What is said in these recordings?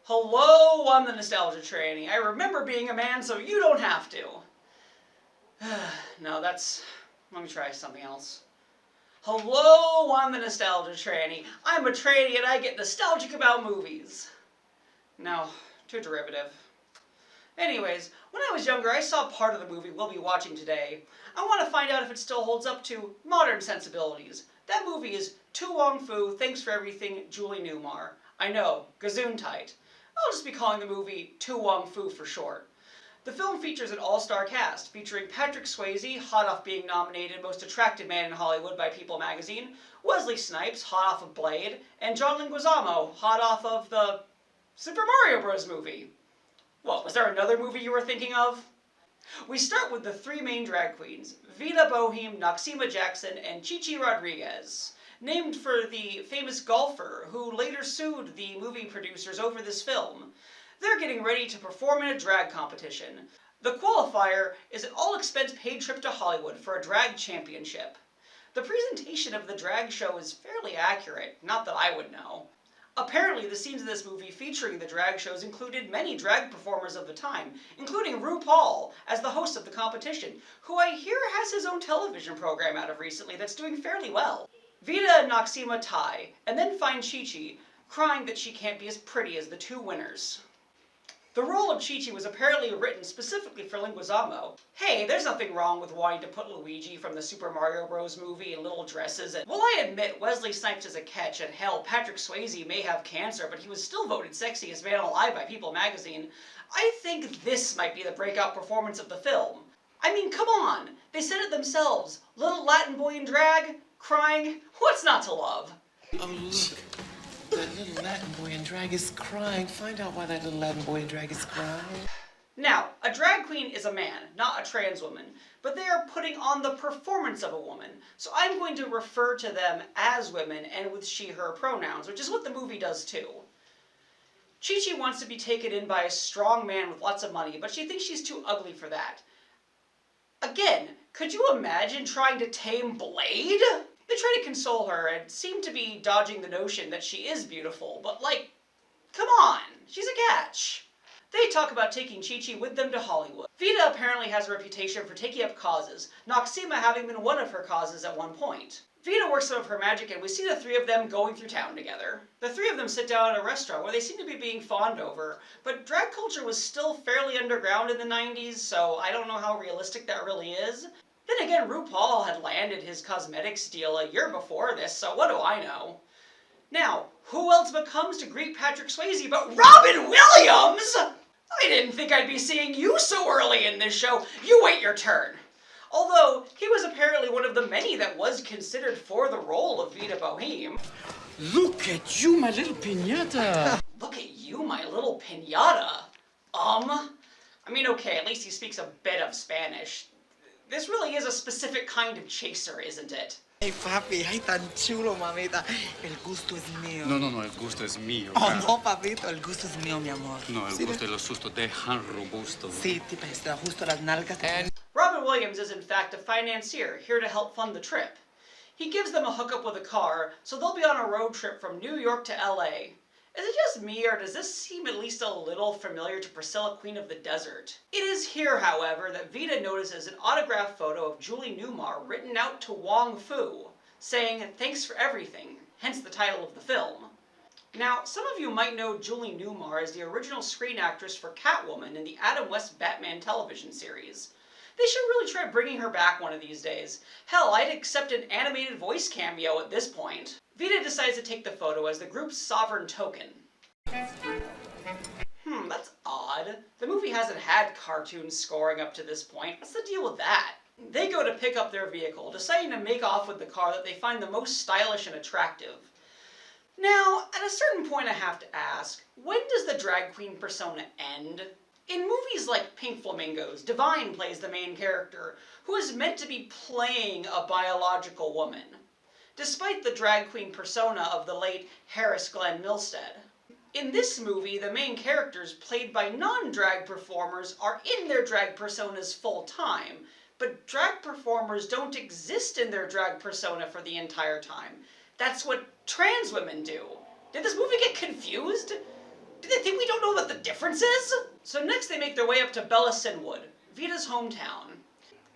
Hello, I'm the Nostalgia Tranny. I remember being a man, so you don't have to. No, that's... Let me try something else. Hello, I'm the Nostalgia Tranny. I'm a tranny and I get nostalgic about movies. No, too derivative. Anyways, when I was younger, I saw part of the movie we'll be watching today. I want to find out if it still holds up to modern sensibilities. That movie is To Wong Foo, Thanks for Everything, Julie Newmar. I know, gazoon tight. I'll just be calling the movie To Wong Foo for short. The film features an all-star cast, featuring Patrick Swayze, hot off being nominated Most Attractive Man in Hollywood by People magazine, Wesley Snipes, hot off of Blade, and John Leguizamo, hot off of the Super Mario Bros. Movie. What, was there another movie you were thinking of? We start with the three main drag queens, Vida Boheme, Noxima Jackson, and Chichi Rodriguez, named for the famous golfer who later sued the movie producers over this film. They're getting ready to perform in a drag competition. The qualifier is an all-expense paid trip to Hollywood for a drag championship. The presentation of the drag show is fairly accurate, not that I would know. Apparently, the scenes of this movie featuring the drag shows included many drag performers of the time, including RuPaul as the host of the competition, who I hear has his own television program out of recently that's doing fairly well. Vida and Noxima tie, and then find Chi-Chi, crying that she can't be as pretty as the two winners. The role of Chi-Chi was apparently written specifically for Leguizamo. Hey, there's nothing wrong with wanting to put Luigi from the Super Mario Bros. Movie in little dresses, and well, I admit Wesley Snipes is a catch, and hell, Patrick Swayze may have cancer, but he was still voted sexiest man alive by People magazine. I think this might be the breakout performance of the film. I mean, come on! They said it themselves. Little Latin boy in drag, crying, what's not to love? Oh, look. That little Latin boy in drag is crying. Find out why that little Latin boy in drag is crying. Now, a drag queen is a man, not a trans woman, but they are putting on the performance of a woman, so I'm going to refer to them as women and with she, her pronouns, which is what the movie does too. Chi-Chi wants to be taken in by a strong man with lots of money, but she thinks she's too ugly for that. Again, could you imagine trying to tame Blade? They try to console her and seem to be dodging the notion that she is beautiful, but like, come on, she's a catch. They talk about taking Chi-Chi with them to Hollywood. Vida apparently has a reputation for taking up causes, Noxima having been one of her causes at one point. Vida works some of her magic and we see the three of them going through town together. The three of them sit down at a restaurant where they seem to be being fawned over, but drag culture was still fairly underground in the 90s, so I don't know how realistic that really is. Then again, RuPaul had landed his cosmetics deal a year before this, so what do I know? Now, who else but comes to greet Patrick Swayze but Robin Williams? I didn't think I'd be seeing you so early in this show. You wait your turn. Although, he was apparently one of the many that was considered for the role of Vida Boheme. Look at you, my little piñata. Look at you, my little piñata. I mean, okay, at least he speaks a bit of Spanish. This really is a specific kind of chaser, isn't it? Hey, papi, ay, tan chulo, mamita. El gusto es mío. No, el gusto es mío. Oh, no, papito, el gusto es mío, mi amor. No, el gusto y lo susto dejan robusto. Sí, te presta justo las nalgas. Robin Williams is in fact a financier, here to help fund the trip. He gives them a hookup with a car, so they'll be on a road trip from New York to LA. Is it just me, or does this seem at least a little familiar to Priscilla, Queen of the Desert? It is here, however, that Vida notices an autographed photo of Julie Newmar written out to Wong Foo, saying, "Thanks for everything," hence the title of the film. Now, some of you might know Julie Newmar as the original screen actress for Catwoman in the Adam West Batman television series. They should really try bringing her back one of these days. Hell, I'd accept an animated voice cameo at this point. Vida decides to take the photo as the group's sovereign token. That's odd. The movie hasn't had cartoons scoring up to this point. What's the deal with that? They go to pick up their vehicle, deciding to make off with the car that they find the most stylish and attractive. Now, at a certain point I have to ask, when does the drag queen persona end? In movies like Pink Flamingos, Divine plays the main character, who is meant to be playing a biological woman, despite the drag queen persona of the late Harris Glenn Milstead. In this movie, the main characters, played by non-drag performers, are in their drag personas full time, but drag performers don't exist in their drag persona for the entire time. That's what trans women do. Did this movie get confused? Do they think we don't know what the difference is? So next they make their way up to Bella Sinwood, Vita's hometown.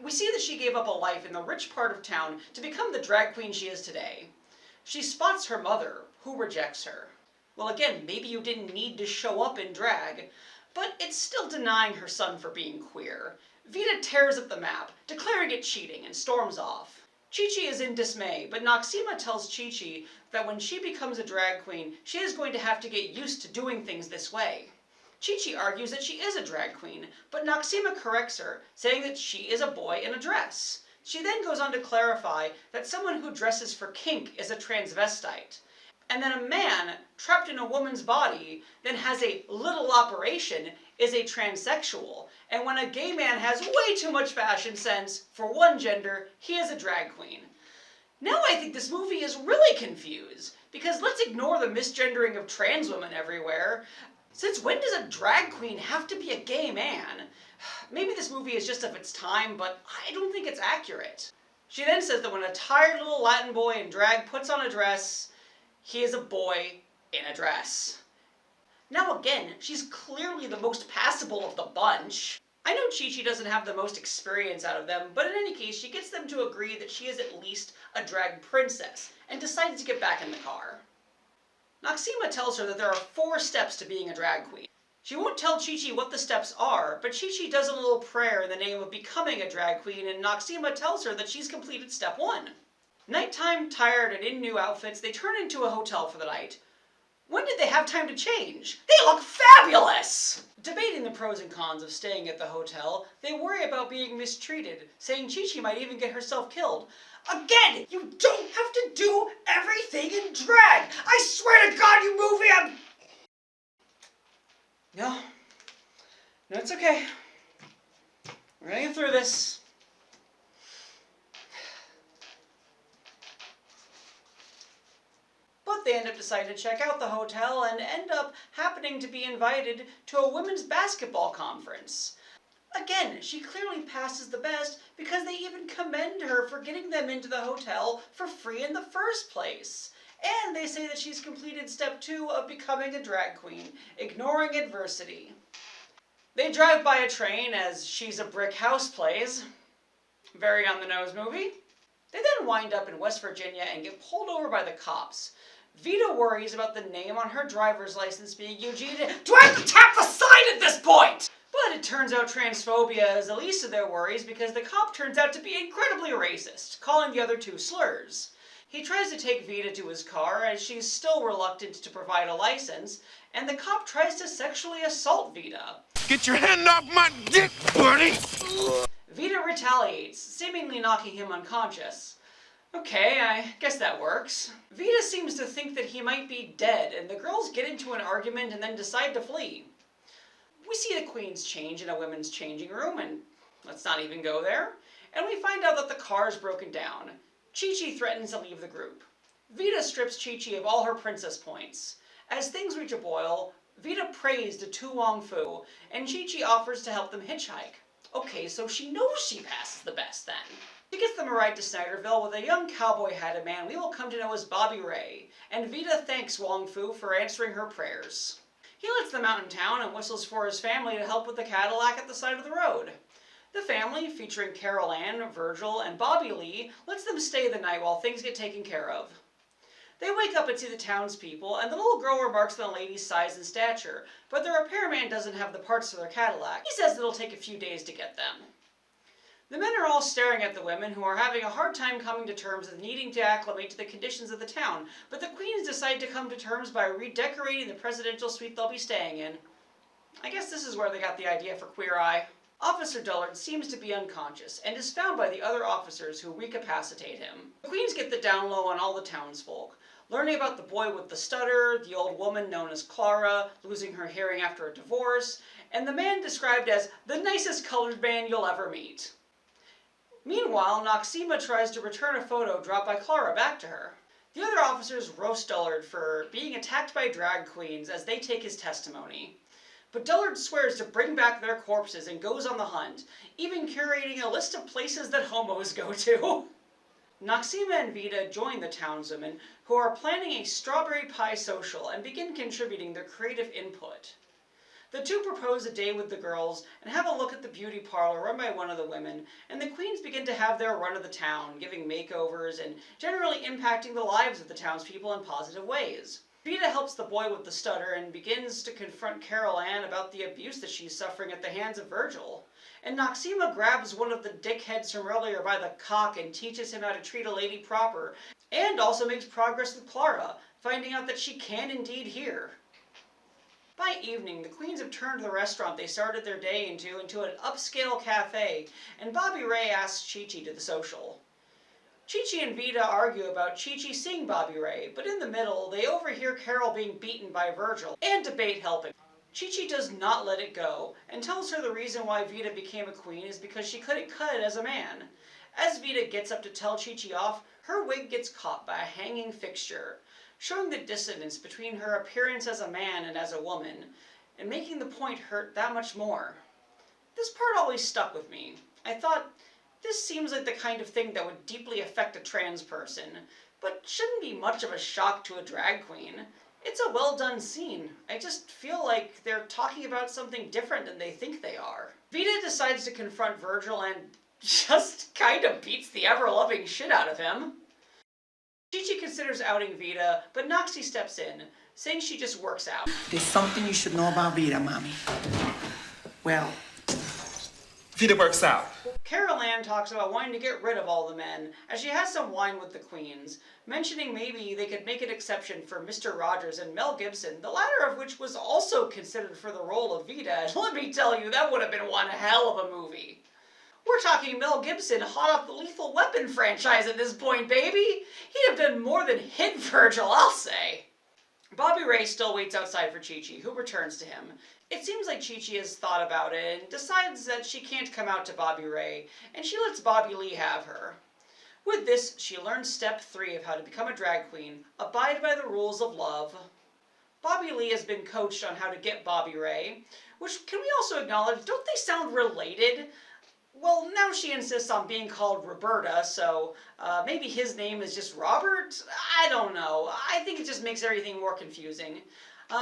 We see that she gave up a life in the rich part of town to become the drag queen she is today. She spots her mother, who rejects her. Well, again, maybe you didn't need to show up in drag, but it's still denying her son for being queer. Vita tears up the map, declaring it cheating, and storms off. Chi-Chi is in dismay, but Noxima tells Chi-Chi that when she becomes a drag queen, she is going to have to get used to doing things this way. Chi-Chi argues that she is a drag queen, but Noxima corrects her, saying that she is a boy in a dress. She then goes on to clarify that someone who dresses for kink is a transvestite, and that a man trapped in a woman's body then has a little operation is a transsexual, and when a gay man has way too much fashion sense for one gender, he is a drag queen. Now I think this movie is really confused, because let's ignore the misgendering of trans women everywhere. Since when does a drag queen have to be a gay man? Maybe this movie is just of its time, but I don't think it's accurate. She then says that when a tired little Latin boy in drag puts on a dress, he is a boy in a dress. Now again, she's clearly the most passable of the bunch. I know Chi-Chi doesn't have the most experience out of them, but in any case, she gets them to agree that she is at least a drag princess, and decides to get back in the car. Noxima tells her that there are 4 steps to being a drag queen. She won't tell Chi-Chi what the steps are, but Chi-Chi does a little prayer in the name of becoming a drag queen, and Noxima tells her that she's completed step 1. Nighttime, tired, and in new outfits, they turn into a hotel for the night. When did they have time to change? They look fabulous! Debating the pros and cons of staying at the hotel, they worry about being mistreated, saying Chi-Chi might even get herself killed. Again, you don't have to do everything in drag! I swear to God, you movie, No, it's okay. We're gonna get through this. But they end up deciding to check out the hotel and end up happening to be invited to a women's basketball conference. Again, she clearly passes the best because they even commend her for getting them into the hotel for free in the first place. And they say that she's completed step 2 of becoming a drag queen, ignoring adversity. They drive by a train as She's a Brick House plays. Very on the nose movie. They then wind up in West Virginia and get pulled over by the cops. Vita worries about the name on her driver's license being Eugene. Do I have to tap the sign at this point? But it turns out transphobia is the least of their worries because the cop turns out to be incredibly racist, calling the other 2 slurs. He tries to take Vita to his car as she's still reluctant to provide a license, and the cop tries to sexually assault Vita. Get your hand off my dick, buddy! Vita retaliates, seemingly knocking him unconscious. Okay, I guess that works. Vita seems to think that he might be dead, and the girls get into an argument and then decide to flee. We see the queens change in a women's changing room, and let's not even go there. And we find out that the car is broken down. Chi-Chi threatens to leave the group. Vita strips Chi-Chi of all her princess points. As things reach a boil, Vita prays to Wong Foo, and Chi-Chi offers to help them hitchhike. Okay, so she knows she passes the best then. She gets them a ride to Snyderville with a young cowboy-hatted man we will come to know as Bobby Ray, and Vita thanks Wong Foo for answering her prayers. He lets them out in town and whistles for his family to help with the Cadillac at the side of the road. The family, featuring Carol Ann, Virgil, and Bobby Lee, lets them stay the night while things get taken care of. They wake up and see the townspeople, and the little girl remarks on the lady's size and stature, but the repairman doesn't have the parts for their Cadillac. He says it'll take a few days to get them. The men are all staring at the women, who are having a hard time coming to terms with needing to acclimate to the conditions of the town, but the queens decide to come to terms by redecorating the presidential suite they'll be staying in. I guess this is where they got the idea for Queer Eye. Officer Dullard seems to be unconscious, and is found by the other officers who recapacitate him. The queens get the down low on all the townsfolk, learning about the boy with the stutter, the old woman known as Clara, losing her hearing after a divorce, and the man described as the nicest colored man you'll ever meet. Meanwhile, Noxima tries to return a photo dropped by Clara back to her. The other officers roast Dullard for being attacked by drag queens as they take his testimony. But Dullard swears to bring back their corpses and goes on the hunt, even curating a list of places that homos go to. Noxima and Vita join the townswomen, who are planning a strawberry pie social and begin contributing their creative input. The two propose a day with the girls and have a look at the beauty parlor run by one of the women, and the queens begin to have their run of the town, giving makeovers and generally impacting the lives of the townspeople in positive ways. Vita helps the boy with the stutter and begins to confront Carol Ann about the abuse that she's suffering at the hands of Virgil. And Noxima grabs one of the dickheads from earlier by the cock and teaches him how to treat a lady proper, and also makes progress with Clara, finding out that she can indeed hear. By evening, the queens have turned the restaurant they started their day into an upscale cafe, and Bobby Ray asks Chi-Chi to the social. Chi-Chi and Vita argue about Chi-Chi seeing Bobby Ray, but in the middle, they overhear Carol being beaten by Virgil, and debate helping. Chi-Chi does not let it go, and tells her the reason why Vita became a queen is because she couldn't cut it as a man. As Vita gets up to tell Chi-Chi off, her wig gets caught by a hanging fixture, showing the dissonance between her appearance as a man and as a woman, and making the point hurt that much more. This part always stuck with me. I thought, this seems like the kind of thing that would deeply affect a trans person, but shouldn't be much of a shock to a drag queen. It's a well done scene. I just feel like they're talking about something different than they think they are. Vita decides to confront Virgil and just kind of beats the ever-loving shit out of him. Chi-Chi considers outing Vita, but Noxie steps in, saying she just works out. There's something you should know about Vita, Mommy. Well, Vita works out. Carol Ann talks about wanting to get rid of all the men, as she has some wine with the queens, mentioning maybe they could make an exception for Mr. Rogers and Mel Gibson, the latter of which was also considered for the role of Vita, and let me tell you, that would have been one hell of a movie. We're talking Mel Gibson hot off the Lethal Weapon franchise at this point, baby! He'd have done more than hit Virgil, I'll say. Bobby Ray still waits outside for Chi-Chi, who returns to him. It seems like Chi-Chi has thought about it and decides that she can't come out to Bobby Ray, and she lets Bobby Lee have her. With this, she learns step 3 of how to become a drag queen: abide by the rules of love. Bobby Lee has been coached on how to get Bobby Ray, which, can we also acknowledge, don't they sound related? Well, now she insists on being called Roberta, so maybe his name is just Robert? I don't know. I think it just makes everything more confusing.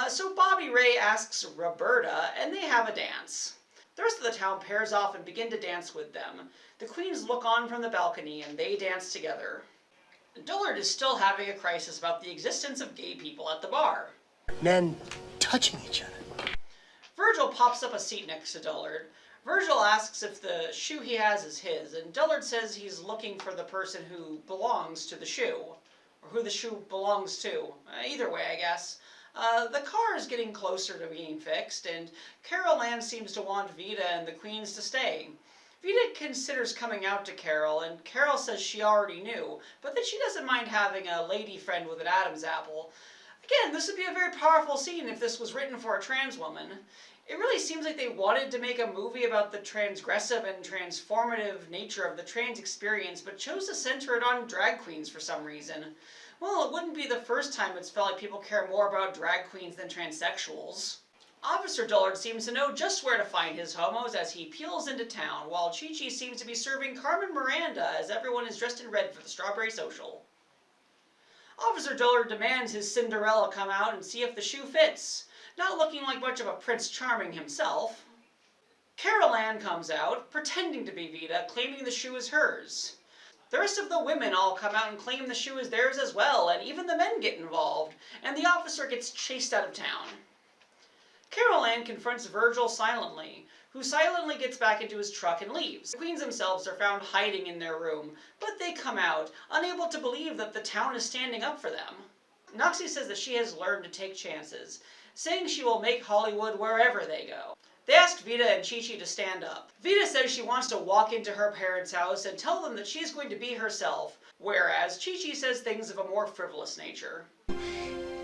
So Bobby Ray asks Roberta, and they have a dance. The rest of the town pairs off and begin to dance with them. The queens look on from the balcony, and they dance together. Dullard is still having a crisis about the existence of gay people at the bar. Men touching each other. Virgil pops up a seat next to Dullard. Virgil asks if the shoe he has is his, and Dullard says he's looking for the person who belongs to the shoe, or who the shoe belongs to. Either way, I guess. The car is getting closer to being fixed, and Carol Ann seems to want Vita and the queens to stay. Vita considers coming out to Carol, and Carol says she already knew, but that she doesn't mind having a lady friend with an Adam's apple. Again, this would be a very powerful scene if this was written for a trans woman. It really seems like they wanted to make a movie about the transgressive and transformative nature of the trans experience, but chose to center it on drag queens for some reason. Well, it wouldn't be the first time it's felt like people care more about drag queens than transsexuals. Officer Dullard seems to know just where to find his homos as he peels into town, while Chi-Chi seems to be serving Carmen Miranda as everyone is dressed in red for the strawberry social. Officer Dullard demands his Cinderella come out and see if the shoe fits, not looking like much of a Prince Charming himself. Carol Ann comes out, pretending to be Vita, claiming the shoe is hers. The rest of the women all come out and claim the shoe is theirs as well, and even the men get involved, and the officer gets chased out of town. Carol Ann confronts Virgil silently, who silently gets back into his truck and leaves. The queens themselves are found hiding in their room, but they come out, unable to believe that the town is standing up for them. Noxie says that she has learned to take chances, saying she will make Hollywood wherever they go. They asked Vita and Chi-Chi to stand up. Vita says she wants to walk into her parents' house and tell them that she's going to be herself, whereas Chi-Chi says things of a more frivolous nature.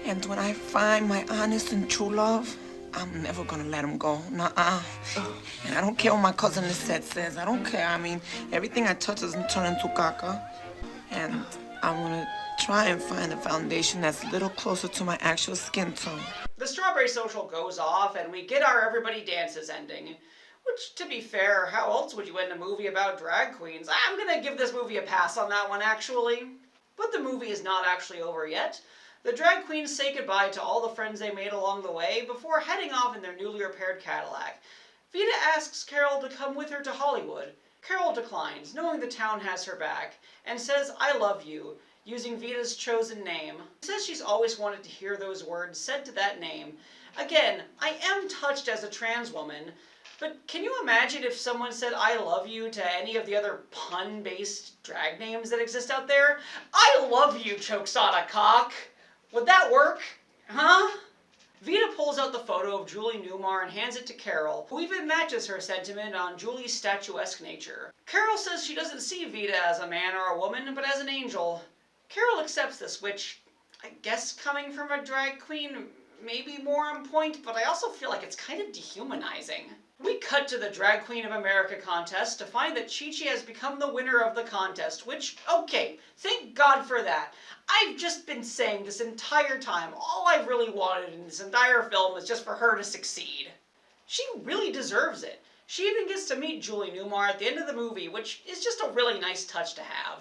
and when I find my honest and true love, I'm never gonna let him go. Nuh-uh. And I don't care what my cousin Lisette says. I don't care. I mean, everything I touch doesn't turn into caca. And I'm gonna try and find a foundation that's a little closer to my actual skin tone. The strawberry social goes off, and we get our Everybody Dances ending. Which, to be fair, how else would you end a movie about drag queens? I'm gonna give this movie a pass on that one, actually. But the movie is not actually over yet. The drag queens say goodbye to all the friends they made along the way before heading off in their newly repaired Cadillac. Vita asks Carol to come with her to Hollywood. Carol declines, knowing the town has her back, and says, "I love you," using Vita's chosen name. She says she's always wanted to hear those words said to that name. Again, I am touched as a trans woman, but can you imagine if someone said "I love you" to any of the other pun-based drag names that exist out there? I love you, Chokesada Cock. Would that work? Huh? Vita pulls out the photo of Julie Newmar and hands it to Carol, who even matches her sentiment on Julie's statuesque nature. Carol says she doesn't see Vita as a man or a woman, but as an angel. Carol accepts this, which, I guess coming from a drag queen, may be more on point, but I also feel like it's kind of dehumanizing. We cut to the Drag Queen of America contest to find that Chi-Chi has become the winner of the contest, which, okay, thank God for that. I've just been saying this entire time, all I really wanted in this entire film is just for her to succeed. She really deserves it. She even gets to meet Julie Newmar at the end of the movie, which is just a really nice touch to have.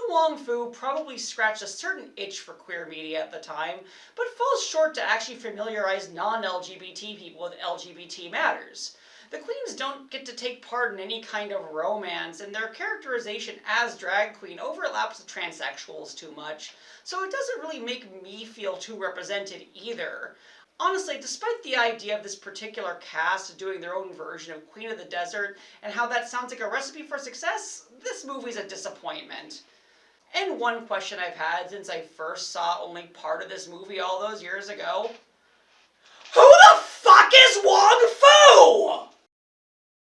Wong Foo probably scratched a certain itch for queer media at the time, but falls short to actually familiarize non-LGBT people with LGBT matters. The queens don't get to take part in any kind of romance, and their characterization as drag queen overlaps with transsexuals too much, so it doesn't really make me feel too represented either. Honestly, despite the idea of this particular cast doing their own version of Queen of the Desert, and how that sounds like a recipe for success, this movie's a disappointment. And one question I've had since I first saw only part of this movie all those years ago: who the fuck is Wong Foo?